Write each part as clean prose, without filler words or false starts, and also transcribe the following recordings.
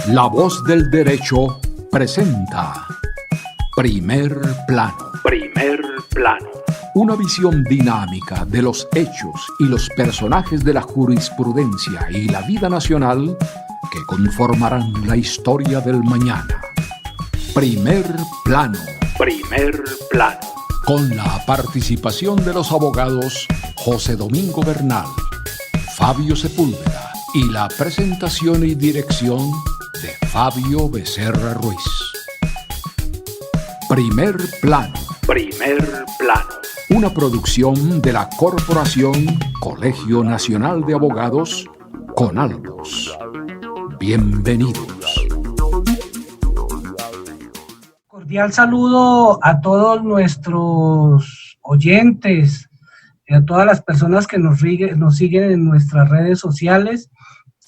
La Voz del Derecho presenta Primer Plano. Primer Plano. Una visión dinámica de los hechos y los personajes de la jurisprudencia y la vida nacional que conformarán la historia del mañana. Primer Plano. Primer Plano. Con la participación de los abogados José Domingo Bernal, Fabio Sepúlveda y la presentación y dirección de Fabio Becerra Ruiz. Primer Plano. Primer Plano. Una producción de la Corporación Colegio Nacional de Abogados, CONALBOS. Bienvenidos. Cordial saludo a todos nuestros oyentes y a todas las personas que nos siguen en nuestras redes sociales.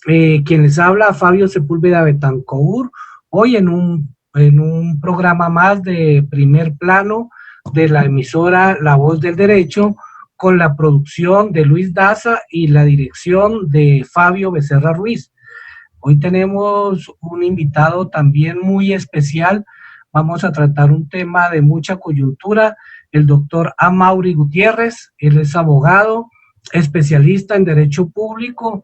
Quien les habla, Fabio Sepúlveda Betancourt, hoy en un programa más de Primer Plano de la emisora La Voz del Derecho, con la producción de Luis Daza y la dirección de Fabio Becerra Ruiz. Hoy tenemos un invitado también muy especial. Vamos a tratar un tema de mucha coyuntura, el doctor Amaury Gutiérrez. Él es abogado, especialista en Derecho Público,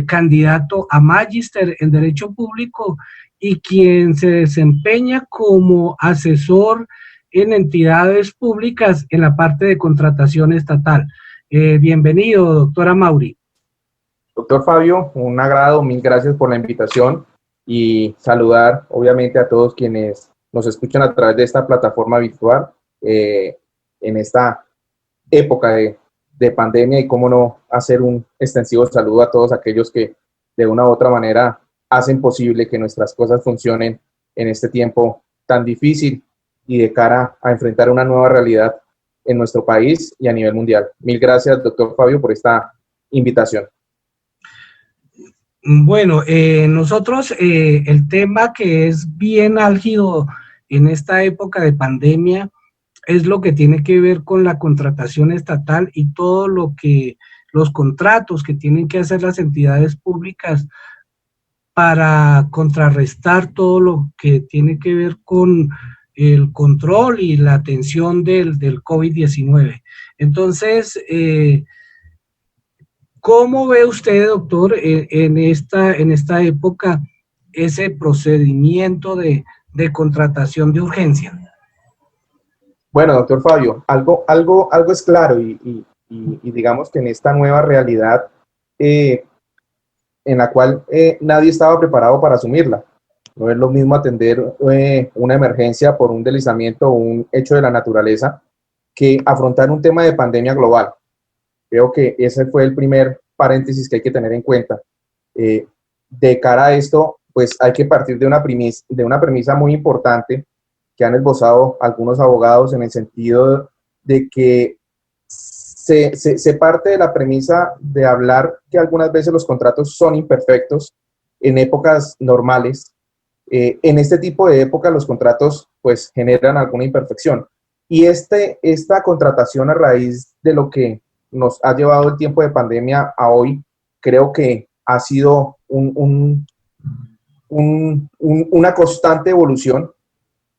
candidato a magíster en Derecho Público y quien se desempeña como asesor en entidades públicas en la parte de contratación estatal. Bienvenido, doctor Amaury. Doctor Fabio, un agrado, mil gracias por la invitación y saludar obviamente a todos quienes nos escuchan a través de esta plataforma virtual en esta época de pandemia, y cómo no hacer un extensivo saludo a todos aquellos que de una u otra manera hacen posible que nuestras cosas funcionen en este tiempo tan difícil y de cara a enfrentar una nueva realidad en nuestro país y a nivel mundial. Mil gracias, doctor Fabio, por esta invitación. Bueno, nosotros el tema que es bien álgido en esta época de pandemia es lo que tiene que ver con la contratación estatal y todo lo que los contratos que tienen que hacer las entidades públicas para contrarrestar todo lo que tiene que ver con el control y la atención del COVID-19. Entonces, ¿cómo ve usted, doctor, en esta época ese procedimiento de contratación de urgencia? Bueno, doctor Fabio, algo es claro y digamos que en esta nueva realidad en la cual nadie estaba preparado para asumirla. No es lo mismo atender una emergencia por un deslizamiento o un hecho de la naturaleza que afrontar un tema de pandemia global. Creo que ese fue el primer paréntesis que hay que tener en cuenta. De cara a esto, pues hay que partir de una premisa muy importante que han esbozado algunos abogados, en el sentido de que se parte de la premisa de hablar que algunas veces los contratos son imperfectos en épocas normales. En este tipo de épocas los contratos pues generan alguna imperfección. Y esta contratación, a raíz de lo que nos ha llevado el tiempo de pandemia a hoy, creo que ha sido una constante evolución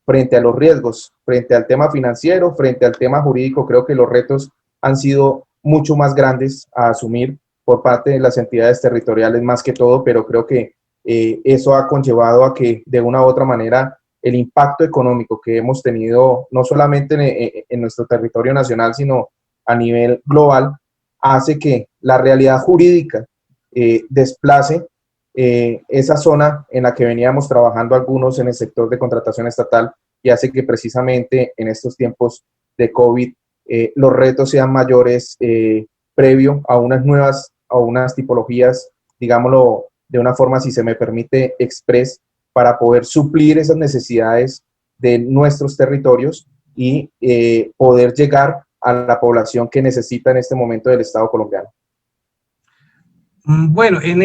frente a los riesgos, frente al tema financiero, frente al tema jurídico. Creo que los retos han sido mucho más grandes a asumir por parte de las entidades territoriales más que todo, pero creo que eso ha conllevado a que de una u otra manera el impacto económico que hemos tenido, no solamente en nuestro territorio nacional, sino a nivel global, hace que la realidad jurídica desplace esa zona en la que veníamos trabajando algunos en el sector de contratación estatal, y hace que precisamente en estos tiempos de COVID los retos sean mayores previo a unas tipologías, digámoslo de una forma, si se me permite, express, para poder suplir esas necesidades de nuestros territorios y poder llegar a la población que necesita en este momento del Estado colombiano. Bueno, en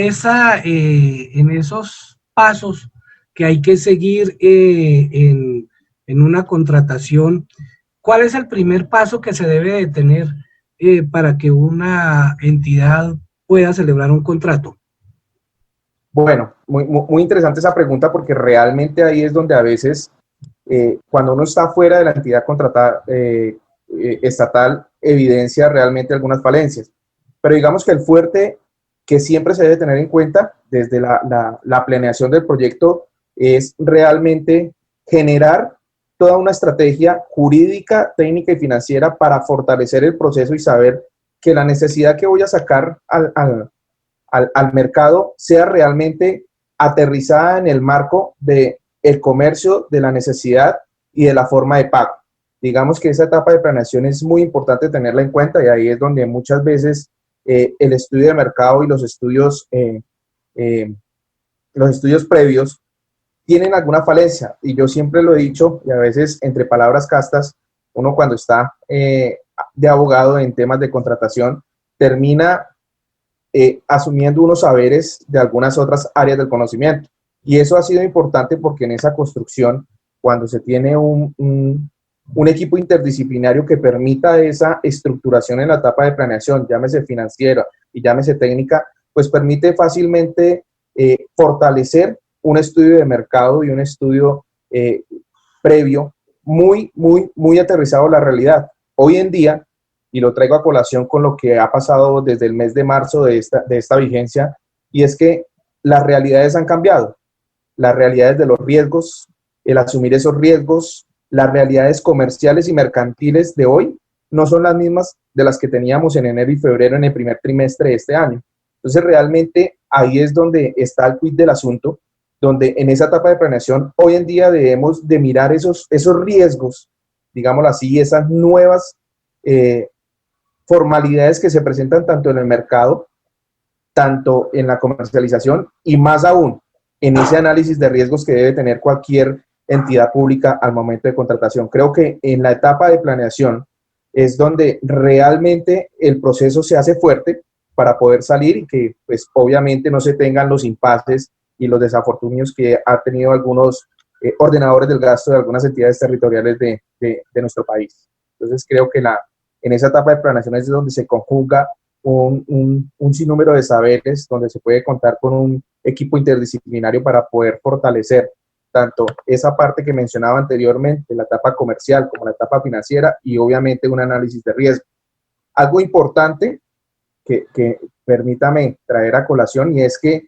esos pasos que hay que seguir en una contratación, ¿cuál es el primer paso que se debe de tener para que una entidad pueda celebrar un contrato? Bueno, muy interesante esa pregunta porque realmente ahí es donde a veces, cuando uno está fuera de la entidad contratada estatal, evidencia realmente algunas falencias. Pero digamos que el fuerte que siempre se debe tener en cuenta desde la planeación del proyecto es realmente generar toda una estrategia jurídica, técnica y financiera para fortalecer el proceso y saber que la necesidad que voy a sacar al mercado sea realmente aterrizada en el marco del comercio, de la necesidad y de la forma de pago. Digamos que esa etapa de planeación es muy importante tenerla en cuenta y ahí es donde muchas veces el estudio de mercado y los estudios previos tienen alguna falencia. Y yo siempre lo he dicho, y a veces entre palabras castas, uno cuando está de abogado en temas de contratación, termina asumiendo unos saberes de algunas otras áreas del conocimiento. Y eso ha sido importante porque en esa construcción, cuando se tiene un equipo interdisciplinario que permita esa estructuración en la etapa de planeación, llámese financiera y llámese técnica, pues permite fácilmente fortalecer un estudio de mercado y un estudio previo muy aterrizado a la realidad. Hoy en día, y lo traigo a colación con lo que ha pasado desde el mes de marzo de esta vigencia, y es que las realidades han cambiado. Las realidades de los riesgos, el asumir esos riesgos, las realidades comerciales y mercantiles de hoy no son las mismas de las que teníamos en enero y febrero en el primer trimestre de este año. Entonces, realmente ahí es donde está el quid del asunto, donde en esa etapa de planeación hoy en día debemos de mirar esos riesgos, digámoslo así, esas nuevas formalidades que se presentan tanto en el mercado, tanto en la comercialización y más aún en ese análisis de riesgos que debe tener cualquier entidad pública al momento de contratación. Creo que en la etapa de planeación es donde realmente el proceso se hace fuerte para poder salir y que pues obviamente no se tengan los impases y los desafortunios que ha tenido algunos ordenadores del gasto de algunas entidades territoriales de nuestro país. Entonces creo que en esa etapa de planeación es donde se conjuga un sinnúmero de saberes, donde se puede contar con un equipo interdisciplinario para poder fortalecer tanto esa parte que mencionaba anteriormente, la etapa comercial como la etapa financiera y obviamente un análisis de riesgo. Algo importante que permítame traer a colación y es que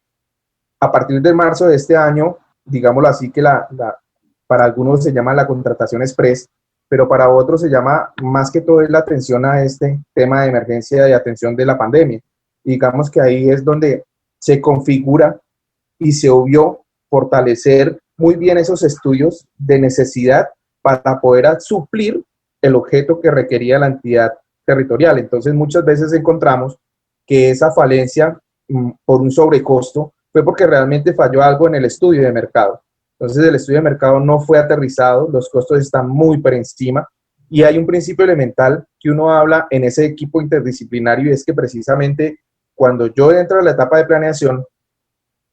a partir de marzo de este año, digámoslo así, que para algunos se llama la contratación express, pero para otros se llama más que todo es la atención a este tema de emergencia y atención de la pandemia. Y digamos que ahí es donde se configura y se obvió fortalecer muy bien esos estudios de necesidad para poder suplir el objeto que requería la entidad territorial. Entonces muchas veces encontramos que esa falencia por un sobrecosto fue porque realmente falló algo en el estudio de mercado. Entonces el estudio de mercado no fue aterrizado, los costos están muy por encima y hay un principio elemental que uno habla en ese equipo interdisciplinario y es que precisamente cuando yo entro a la etapa de planeación,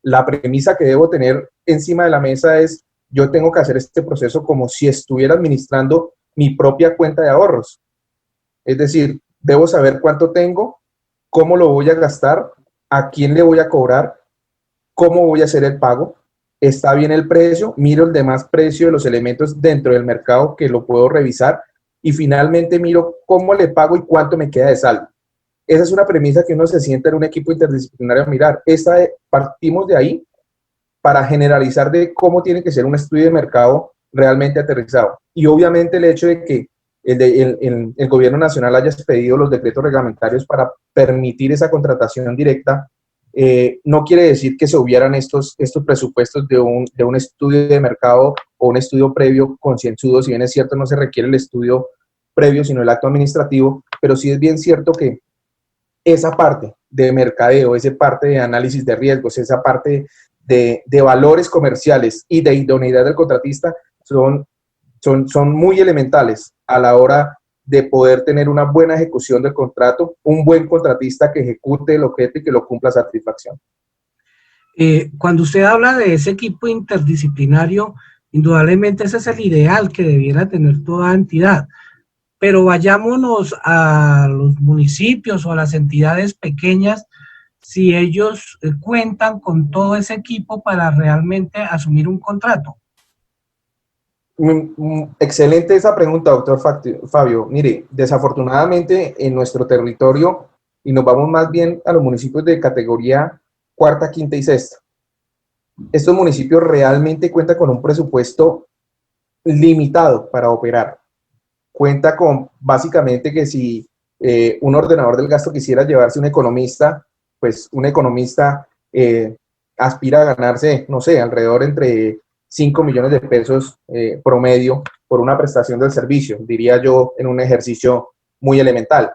la premisa que debo tener encima de la mesa es yo tengo que hacer este proceso como si estuviera administrando mi propia cuenta de ahorros. Es decir, debo saber cuánto tengo, cómo lo voy a gastar, a quién le voy a cobrar, cómo voy a hacer el pago. Está bien el precio, miro el demás precio de los elementos dentro del mercado que lo puedo revisar y finalmente miro cómo le pago y cuánto me queda de saldo. Esa es una premisa que uno se sienta en un equipo interdisciplinario a mirar. Partimos de ahí para generalizar de cómo tiene que ser un estudio de mercado realmente aterrizado. Y obviamente el hecho de que el gobierno nacional haya expedido los decretos reglamentarios para permitir esa contratación directa, no quiere decir que se obviaran estos presupuestos de un estudio de mercado o un estudio previo concienzudo. Si bien es cierto, no se requiere el estudio previo, sino el acto administrativo, pero sí es bien cierto que esa parte de mercadeo, esa parte de análisis de riesgos, esa parte de valores comerciales y de idoneidad del contratista son muy elementales a la hora de poder tener una buena ejecución del contrato, un buen contratista que ejecute el objeto y que lo cumpla a satisfacción. Cuando usted habla de ese equipo interdisciplinario, indudablemente ese es el ideal que debiera tener toda entidad, pero vayámonos a los municipios o a las entidades pequeñas. si ellos cuentan con todo ese equipo para realmente asumir un contrato. Excelente esa pregunta, doctor Fabio. Mire, desafortunadamente en nuestro territorio, y nos vamos más bien a los municipios de categoría cuarta, quinta y sexta, estos municipios realmente cuentan con un presupuesto limitado para operar. Cuenta con básicamente que si un ordenador del gasto quisiera llevarse un economista, pues un economista aspira a ganarse, no sé, alrededor entre 5 millones de pesos promedio por una prestación del servicio, diría yo, en un ejercicio muy elemental.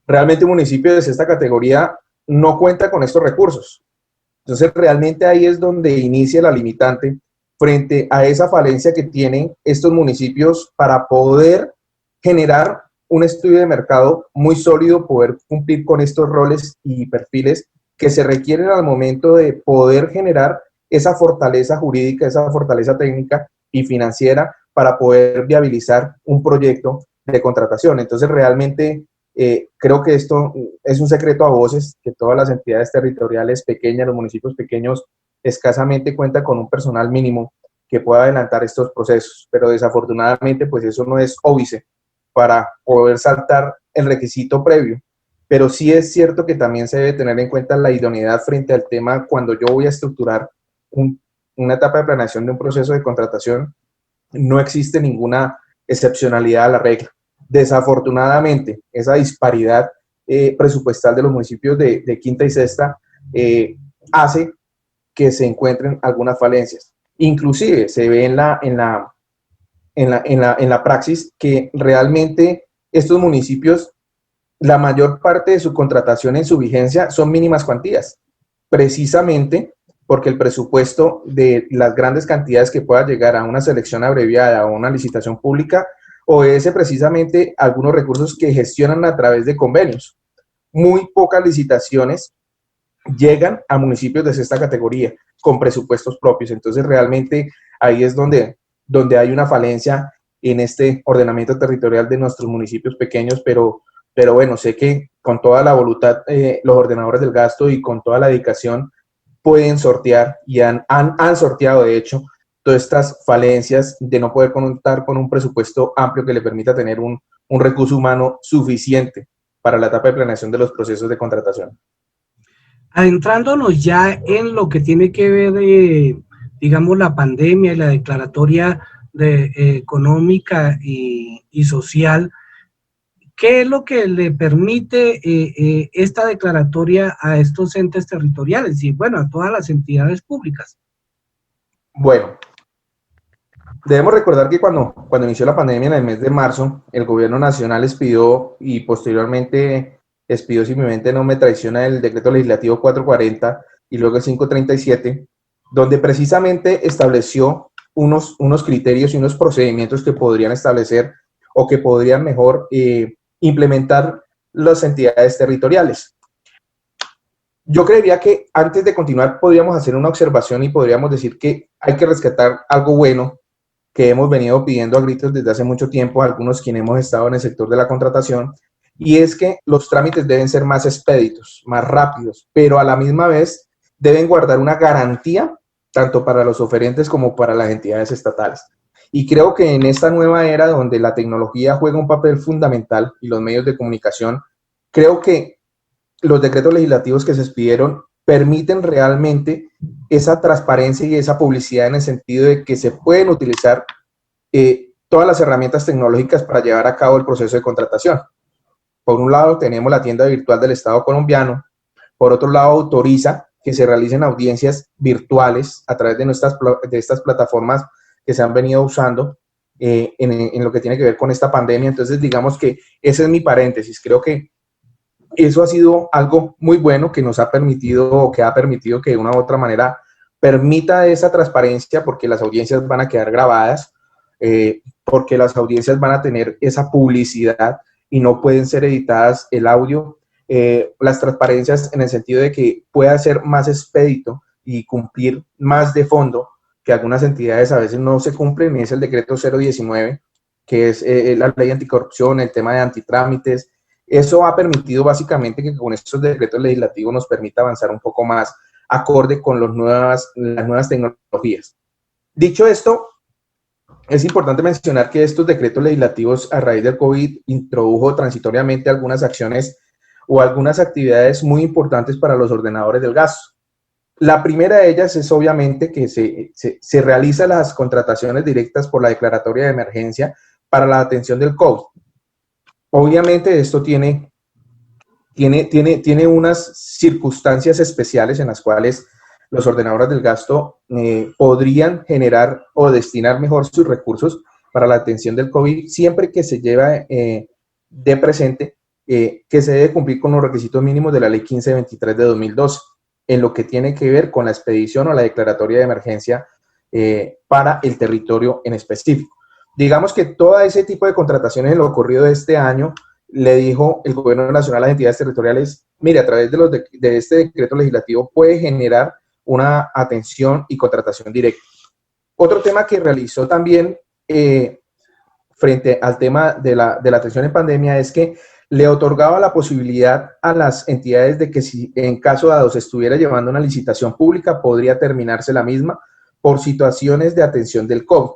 Realmente un municipio de esta categoría no cuenta con estos recursos. Entonces, realmente ahí es donde inicia la limitante frente a esa falencia que tienen estos municipios para poder generar un estudio de mercado muy sólido, poder cumplir con estos roles y perfiles que se requieren al momento de poder generar esa fortaleza jurídica, esa fortaleza técnica y financiera para poder viabilizar un proyecto de contratación. Entonces, realmente creo que esto es un secreto a voces, que todas las entidades territoriales pequeñas, los municipios pequeños, escasamente cuentan con un personal mínimo que pueda adelantar estos procesos, pero desafortunadamente pues eso no es óbice para poder saltar el requisito previo. Pero sí es cierto que también se debe tener en cuenta la idoneidad frente al tema cuando yo voy a estructurar una etapa de planeación de un proceso de contratación. No existe ninguna excepcionalidad a la regla. Desafortunadamente, esa disparidad presupuestal de los municipios de quinta y sexta hace que se encuentren algunas falencias. Inclusive se ve en la praxis que realmente estos municipios, la mayor parte de su contratación en su vigencia son mínimas cuantías, precisamente porque el presupuesto de las grandes cantidades que pueda llegar a una selección abreviada o una licitación pública obedece precisamente a algunos recursos que gestionan a través de convenios. Muy pocas licitaciones llegan a municipios de esta categoría con presupuestos propios. Entonces, realmente ahí es donde hay una falencia en este ordenamiento territorial de nuestros municipios pequeños, pero bueno, sé que con toda la voluntad, los ordenadores del gasto y con toda la dedicación pueden sortear y han sorteado, de hecho, todas estas falencias de no poder contar con un presupuesto amplio que le permita tener un recurso humano suficiente para la etapa de planeación de los procesos de contratación. Adentrándonos ya en lo que tiene que ver, digamos, la pandemia y la declaratoria económica y social, ¿qué es lo que le permite esta declaratoria a estos entes territoriales y, bueno, a todas las entidades públicas? Bueno, debemos recordar que cuando inició la pandemia en el mes de marzo, el gobierno nacional expidió y posteriormente expidió, si mi mente no me traiciona, el decreto legislativo 440 y luego el 537, donde precisamente estableció unos criterios y unos procedimientos que podrían establecer o que podrían mejor implementar las entidades territoriales. Yo creería que antes de continuar podríamos hacer una observación y podríamos decir que hay que rescatar algo bueno que hemos venido pidiendo a gritos desde hace mucho tiempo, algunos quienes hemos estado en el sector de la contratación, y es que los trámites deben ser más expeditos, más rápidos, pero a la misma vez deben guardar una garantía tanto para los oferentes como para las entidades estatales. Y creo que en esta nueva era donde la tecnología juega un papel fundamental y los medios de comunicación, creo que los decretos legislativos que se expidieron permiten realmente esa transparencia y esa publicidad en el sentido de que se pueden utilizar todas las herramientas tecnológicas para llevar a cabo el proceso de contratación. Por un lado tenemos la tienda virtual del Estado colombiano, por otro lado autoriza que se realicen audiencias virtuales a través de estas plataformas que se han venido usando en lo que tiene que ver con esta pandemia. Entonces, digamos que ese es mi paréntesis. Creo que eso ha sido algo muy bueno que nos ha permitido o que ha permitido que de una u otra manera permita esa transparencia, porque las audiencias van a quedar grabadas, porque las audiencias van a tener esa publicidad y no pueden ser editadas el audio. Las transparencias en el sentido de que pueda ser más expedito y cumplir más de fondo, que algunas entidades a veces no se cumplen, y es el decreto 019, que es la ley anticorrupción, el tema de antitrámites, Eso ha permitido básicamente que con estos decretos legislativos nos permita avanzar un poco más acorde con las nuevas tecnologías. Dicho esto, es importante mencionar que estos decretos legislativos a raíz del COVID introdujo transitoriamente algunas acciones o algunas actividades muy importantes para los ordenadores del gasto. La primera de ellas es obviamente que se realizan las contrataciones directas por la declaratoria de emergencia para la atención del COVID. Obviamente esto tiene unas circunstancias especiales en las cuales los ordenadores del gasto podrían generar o destinar mejor sus recursos para la atención del COVID, siempre que se lleva de presente que se debe cumplir con los requisitos mínimos de la Ley 1523 de 2012, en lo que tiene que ver con la expedición o la declaratoria de emergencia para el territorio en específico. Digamos que todo ese tipo de contrataciones en lo ocurrido de este año, le dijo el gobierno nacional a las entidades territoriales, mire, a través de este decreto legislativo puede generar una atención y contratación directa. Otro tema que realizó también frente al tema de la atención en pandemia es que le otorgaba la posibilidad a las entidades de que si en caso dado se estuviera llevando una licitación pública, podría terminarse la misma por situaciones de atención del COVID.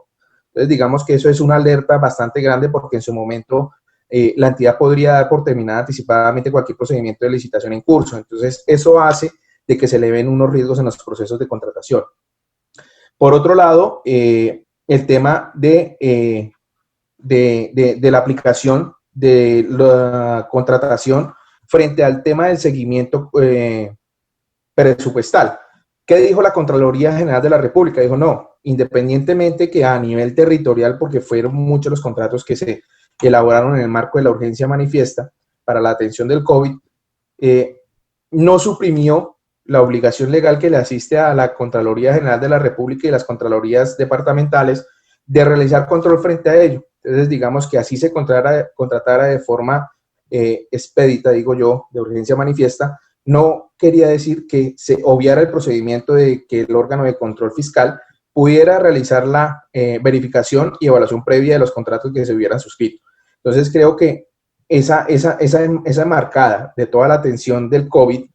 Entonces, digamos que eso es una alerta bastante grande porque en su momento la entidad podría dar por terminada anticipadamente cualquier procedimiento de licitación en curso. Entonces, eso hace de que se le ven unos riesgos en los procesos de contratación. Por otro lado, el tema de la aplicación de la contratación frente al tema del seguimiento presupuestal. ¿Qué dijo la Contraloría General de la República? Dijo, no, independientemente que a nivel territorial, porque fueron muchos los contratos que se elaboraron en el marco de la urgencia manifiesta para la atención del COVID, no suprimió la obligación legal que le asiste a la Contraloría General de la República y las Contralorías departamentales de realizar control frente a ello. Entonces, digamos que así se contratara de forma expedita, digo yo, de urgencia manifiesta, no quería decir que se obviara el procedimiento de que el órgano de control fiscal pudiera realizar la verificación y evaluación previa de los contratos que se hubieran suscrito. Entonces, creo que esa marcada de toda la atención del COVID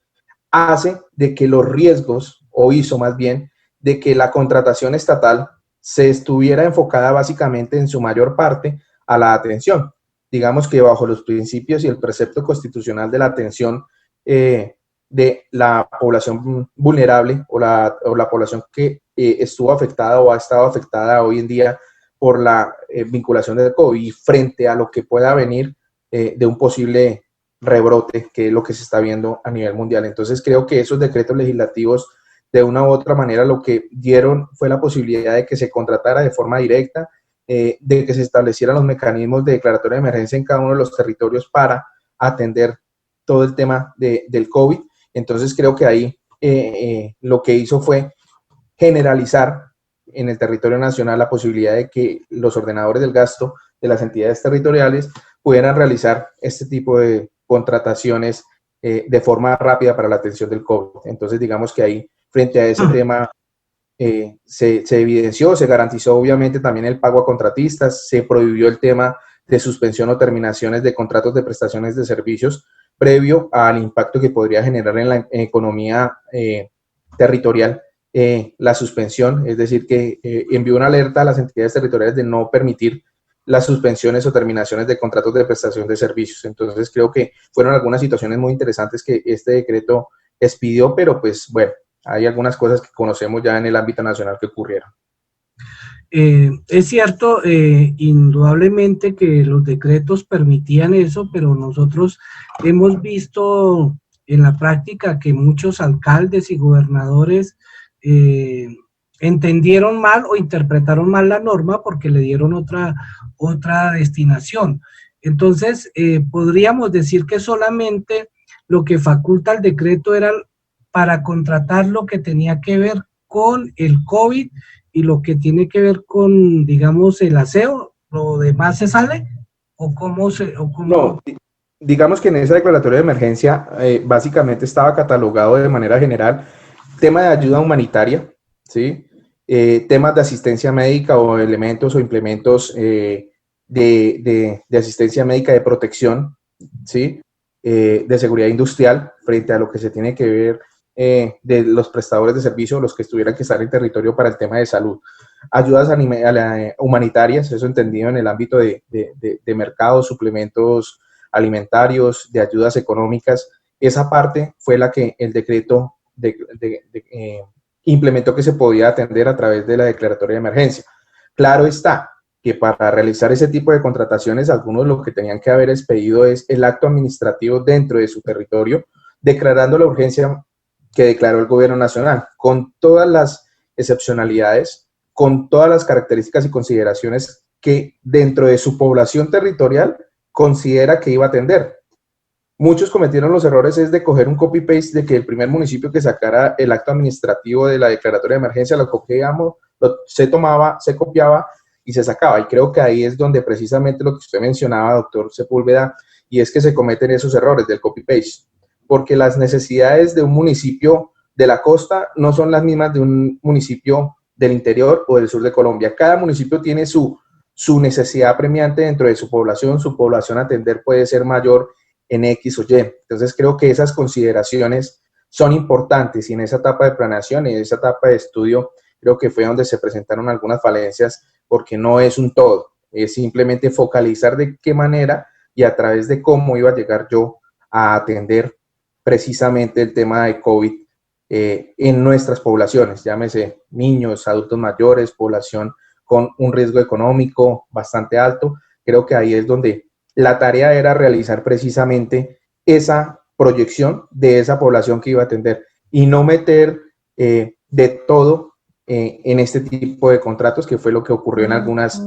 hace de que los riesgos, o hizo más bien, de que la contratación estatal se estuviera enfocada básicamente en su mayor parte a la atención. Digamos que bajo los principios y el precepto constitucional de la atención de la población vulnerable o la población que estuvo afectada o ha estado afectada hoy en día por la vinculación del COVID frente a lo que pueda venir de un posible rebrote, que es lo que se está viendo a nivel mundial. Entonces creo que esos decretos legislativos de una u otra manera lo que dieron fue la posibilidad de que se contratara de forma directa, de que se establecieran los mecanismos de declaratoria de emergencia en cada uno de los territorios para atender todo el tema del COVID. Entonces creo que ahí lo que hizo fue generalizar en el territorio nacional la posibilidad de que los ordenadores del gasto de las entidades territoriales pudieran realizar este tipo de contrataciones de forma rápida para la atención del COVID. Entonces digamos que ahí frente a ese tema se evidenció, se garantizó obviamente también el pago a contratistas, se prohibió el tema de suspensión o terminaciones de contratos de prestaciones de servicios previo al impacto que podría generar en la economía territorial la suspensión, es decir, que envió una alerta a las entidades territoriales de no permitir las suspensiones o terminaciones de contratos de prestación de servicios. Entonces creo que fueron algunas situaciones muy interesantes que este decreto expidió, pero pues bueno, hay algunas cosas que conocemos ya en el ámbito nacional que ocurrieron. Es cierto, indudablemente que los decretos permitían eso, pero nosotros hemos visto en la práctica que muchos alcaldes y gobernadores entendieron mal o interpretaron mal la norma porque le dieron otra destinación. Entonces, podríamos decir que solamente lo que faculta el decreto era para contratar lo que tenía que ver con el COVID y lo que tiene que ver con, digamos, el aseo. ¿Lo demás se sale? ¿O cómo se...? No, digamos que en esa declaratoria de emergencia básicamente estaba catalogado de manera general tema de ayuda humanitaria, ¿sí? Temas de asistencia médica o elementos o implementos de asistencia médica de protección, ¿sí? de seguridad industrial frente a lo que se tiene que ver de los prestadores de servicio, los que estuvieran que estar en territorio para el tema de salud. Ayudas humanitarias, eso entendido en el ámbito de mercados, suplementos alimentarios, de ayudas económicas. Esa parte fue la que el decreto implementó que se podía atender a través de la declaratoria de emergencia. Claro está que para realizar ese tipo de contrataciones, algunos lo que tenían que haber expedido es el acto administrativo dentro de su territorio, declarando la urgencia que declaró el gobierno nacional, con todas las excepcionalidades, con todas las características y consideraciones que dentro de su población territorial considera que iba a atender. Muchos cometieron los errores es de coger un copy-paste de que el primer municipio que sacara el acto administrativo de la declaratoria de emergencia lo copiábamos, se tomaba, se copiaba y se sacaba. Y creo que ahí es donde precisamente lo que usted mencionaba, doctor Sepúlveda, y es que se cometen esos errores del copy-paste, porque las necesidades de un municipio de la costa no son las mismas de un municipio del interior o del sur de Colombia. Cada municipio tiene su necesidad premiante dentro de su población a atender puede ser mayor en X o Y. Entonces creo que esas consideraciones son importantes y en esa etapa de planeación y en esa etapa de estudio creo que fue donde se presentaron algunas falencias porque no es un todo, es simplemente focalizar de qué manera y a través de cómo iba a llegar yo a atender precisamente el tema de COVID en nuestras poblaciones, llámese niños, adultos mayores, población con un riesgo económico bastante alto. Creo que ahí es donde la tarea era realizar precisamente esa proyección de esa población que iba a atender y no meter de todo en este tipo de contratos, que fue lo que ocurrió en algunas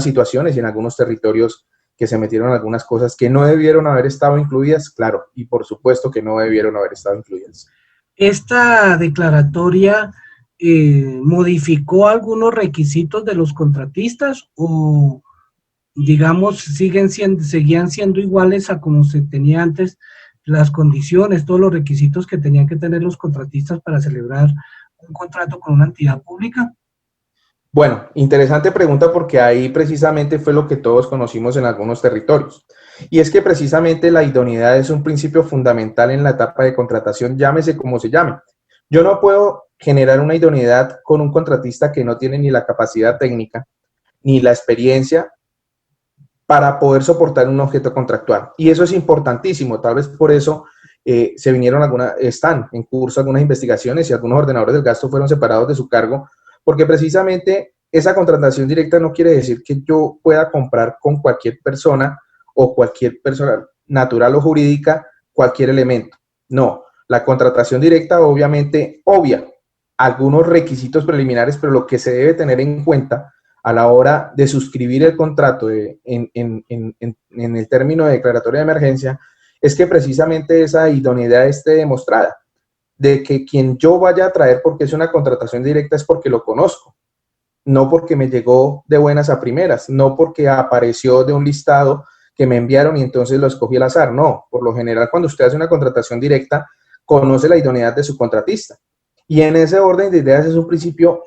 situaciones y en algunos territorios que se metieron algunas cosas que no debieron haber estado incluidas, claro, y por supuesto que no debieron haber estado incluidas. Esta declaratoria modificó algunos requisitos de los contratistas o, digamos, seguían siendo iguales a como se tenía antes, las condiciones, todos los requisitos que tenían que tener los contratistas para celebrar un contrato con una entidad pública? Bueno, interesante pregunta porque ahí precisamente fue lo que todos conocimos en algunos territorios. Y es que precisamente la idoneidad es un principio fundamental en la etapa de contratación, llámese como se llame. Yo no puedo generar una idoneidad con un contratista que no tiene ni la capacidad técnica ni la experiencia para poder soportar un objeto contractual. Y eso es importantísimo, tal vez por eso están en curso algunas investigaciones y algunos ordenadores del gasto fueron separados de su cargo, porque precisamente esa contratación directa no quiere decir que yo pueda comprar con cualquier persona o cualquier persona natural o jurídica cualquier elemento. No, la contratación directa obviamente obvia algunos requisitos preliminares, pero lo que se debe tener en cuenta a la hora de suscribir el contrato en el término de declaratoria de emergencia es que precisamente esa idoneidad esté demostrada, de que quien yo vaya a traer porque es una contratación directa es porque lo conozco, no porque me llegó de buenas a primeras, no porque apareció de un listado que me enviaron y entonces lo escogí al azar, no. Por lo general, cuando usted hace una contratación directa, conoce la idoneidad de su contratista. Y en ese orden de ideas es un principio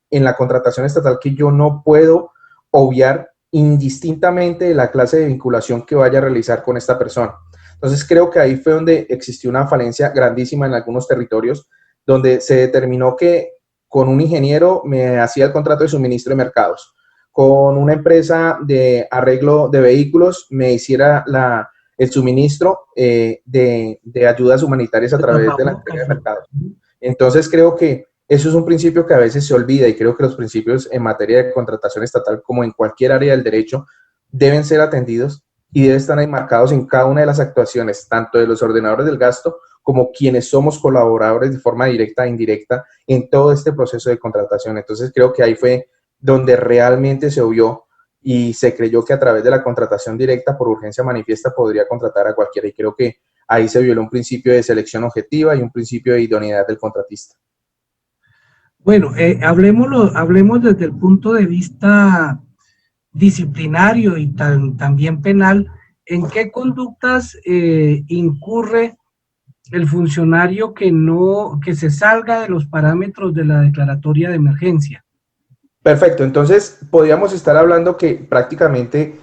en la contratación estatal que yo no puedo obviar indistintamente de la clase de vinculación que vaya a realizar con esta persona. Entonces creo que ahí fue donde existió una falencia grandísima en algunos territorios, donde se determinó que con un ingeniero me hacía el contrato de suministro de mercados, con una empresa de arreglo de vehículos me hiciera el suministro de ayudas humanitarias a través de la entrega de mercados. Entonces creo que eso es un principio que a veces se olvida y creo que los principios en materia de contratación estatal, como en cualquier área del derecho, deben ser atendidos y deben estar enmarcados en cada una de las actuaciones, tanto de los ordenadores del gasto como quienes somos colaboradores de forma directa e indirecta en todo este proceso de contratación. Entonces creo que ahí fue donde realmente se vio y se creyó que a través de la contratación directa por urgencia manifiesta podría contratar a cualquiera y creo que ahí se violó un principio de selección objetiva y un principio de idoneidad del contratista. Bueno, hablemos desde el punto de vista disciplinario y también penal. ¿En qué conductas incurre el funcionario que se salga de los parámetros de la declaratoria de emergencia? Perfecto, entonces podríamos estar hablando que prácticamente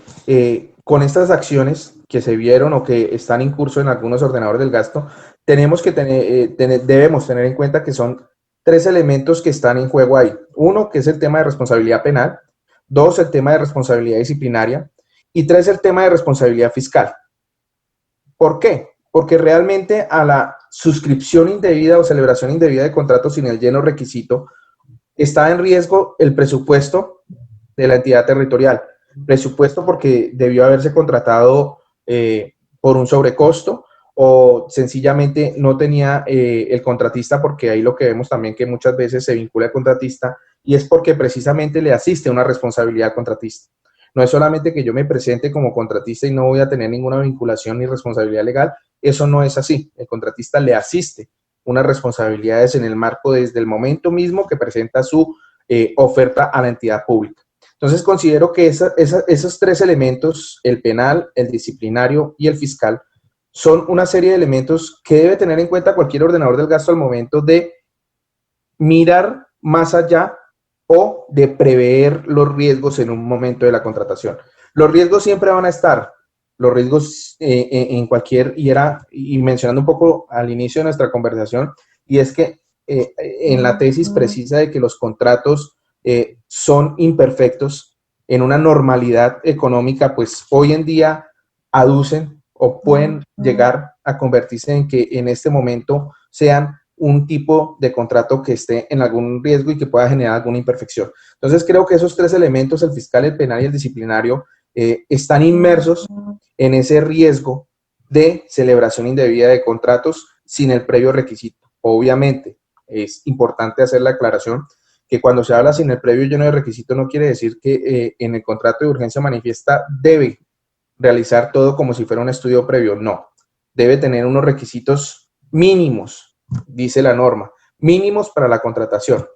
con estas acciones que se vieron o que están en curso en algunos ordenadores del gasto, debemos tener en cuenta que son 3 elementos que están en juego ahí. 1, que es el tema de responsabilidad penal. 2, el tema de responsabilidad disciplinaria. Y 3, el tema de responsabilidad fiscal. ¿Por qué? Porque realmente a la suscripción indebida o celebración indebida de contratos sin el lleno requisito está en riesgo el presupuesto de la entidad territorial. Presupuesto porque debió haberse contratado por un sobrecosto o sencillamente no tenía el contratista, porque ahí lo que vemos también que muchas veces se vincula al contratista y es porque precisamente le asiste una responsabilidad al contratista. No es solamente que yo me presente como contratista y no voy a tener ninguna vinculación ni responsabilidad legal, eso no es así. El contratista le asiste unas responsabilidades en el marco desde el momento mismo que presenta su oferta a la entidad pública. Entonces considero que esos 3 elementos, el penal, el disciplinario y el fiscal, son una serie de elementos que debe tener en cuenta cualquier ordenador del gasto al momento de mirar más allá o de prever los riesgos en un momento de la contratación. Los riesgos siempre van a estar, los riesgos en cualquier, y mencionando un poco al inicio de nuestra conversación, y es que en la tesis precisa de que los contratos son imperfectos en una normalidad económica, pues hoy en día aducen o pueden llegar a convertirse en que en este momento sean un tipo de contrato que esté en algún riesgo y que pueda generar alguna imperfección. Entonces creo que esos 3 elementos, el fiscal, el penal y el disciplinario, están inmersos en ese riesgo de celebración indebida de contratos sin el previo requisito. Obviamente es importante hacer la aclaración que cuando se habla sin el previo lleno de requisito no quiere decir que en el contrato de urgencia manifiesta debe realizar todo como si fuera un estudio previo. No, debe tener unos requisitos mínimos, dice la norma, mínimos para la contratación.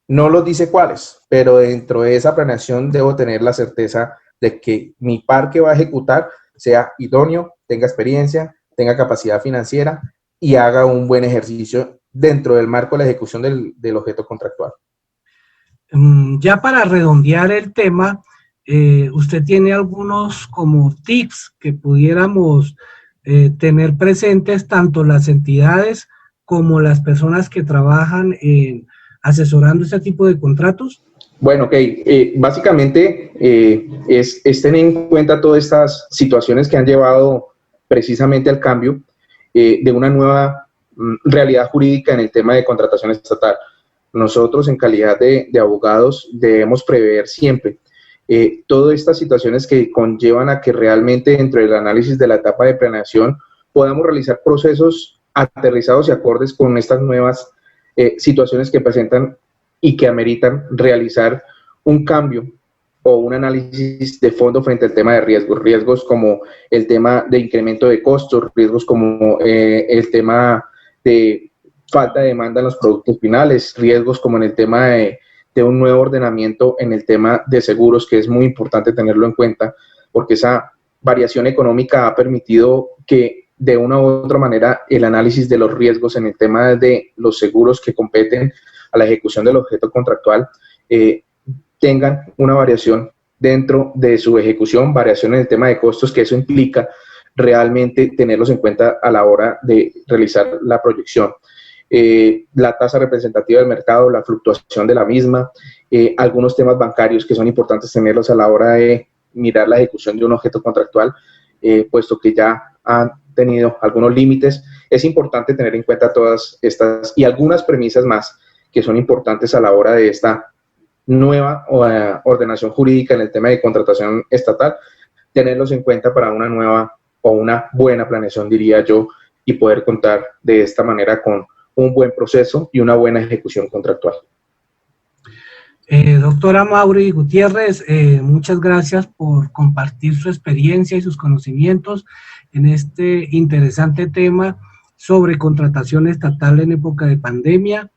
No los dice cuáles, pero dentro de esa planeación debo tener la certeza de que mi par que va a ejecutar sea idóneo, tenga experiencia, tenga capacidad financiera y haga un buen ejercicio dentro del marco de la ejecución del objeto contractual. Ya para redondear el tema, usted tiene algunos como tips que pudiéramos tener presentes tanto las entidades como las personas que trabajan asesorando este tipo de contratos. Bueno, ok. Básicamente es tener en cuenta todas estas situaciones que han llevado precisamente al cambio de una nueva realidad jurídica en el tema de contratación estatal. Nosotros, en calidad de abogados, debemos prever siempre todas estas situaciones que conllevan a que realmente dentro del análisis de la etapa de planeación podamos realizar procesos aterrizados y acordes con estas nuevas situaciones que presentan y que ameritan realizar un cambio o un análisis de fondo frente al tema de riesgos como el tema de incremento de costos, riesgos como el tema de falta de demanda en los productos finales, riesgos como en el tema de un nuevo ordenamiento en el tema de seguros, que es muy importante tenerlo en cuenta, porque esa variación económica ha permitido que de una u otra manera el análisis de los riesgos en el tema de los seguros que competen a la ejecución del objeto contractual tengan una variación dentro de su ejecución, variación en el tema de costos, que eso implica realmente tenerlos en cuenta a la hora de realizar la proyección. La tasa representativa del mercado, la fluctuación de la misma, algunos temas bancarios que son importantes tenerlos a la hora de mirar la ejecución de un objeto contractual, puesto que ya han tenido algunos límites. Es importante tener en cuenta todas estas y algunas premisas más que son importantes a la hora de esta nueva ordenación jurídica en el tema de contratación estatal, tenerlos en cuenta para una nueva o una buena planeación, diría yo, y poder contar de esta manera con un buen proceso y una buena ejecución contractual. Doctora Mauri Gutiérrez, muchas gracias por compartir su experiencia y sus conocimientos en este interesante tema sobre contratación estatal en época de pandemia.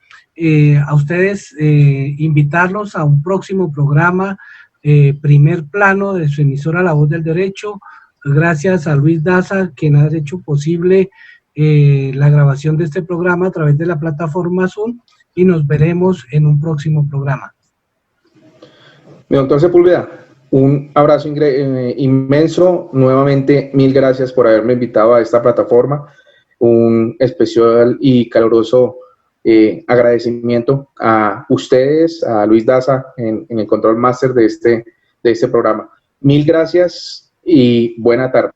A ustedes invitarlos a un próximo programa, Primer Plano, de su emisora La Voz del Derecho. Gracias a Luis Daza, quien ha hecho posible la grabación de este programa a través de la plataforma Zoom, y nos veremos en un próximo programa. Mi doctor Sepúlveda, Un abrazo inmenso. Nuevamente, mil gracias por haberme invitado a esta plataforma. Un especial y caluroso agradecimiento a ustedes, a Luis Daza en el control máster de este programa. Mil gracias y buena tarde.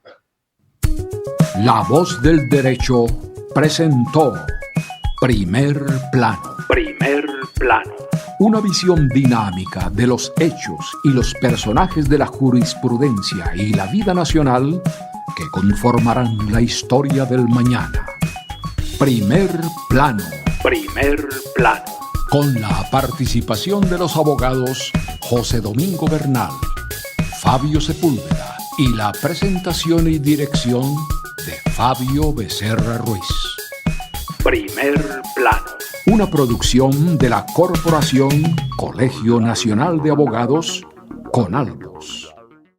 La Voz del Derecho presentó Primer Plano. Primer Plano. Una visión dinámica de los hechos y los personajes de la jurisprudencia y la vida nacional que conformarán la historia del mañana. Primer Plano. Primer Plano. Con la participación de los abogados José Domingo Bernal, Fabio Sepúlveda y la presentación y dirección de Fabio Becerra Ruiz. Primer Plano. Una producción de la Corporación Colegio Nacional de Abogados, CONALBO.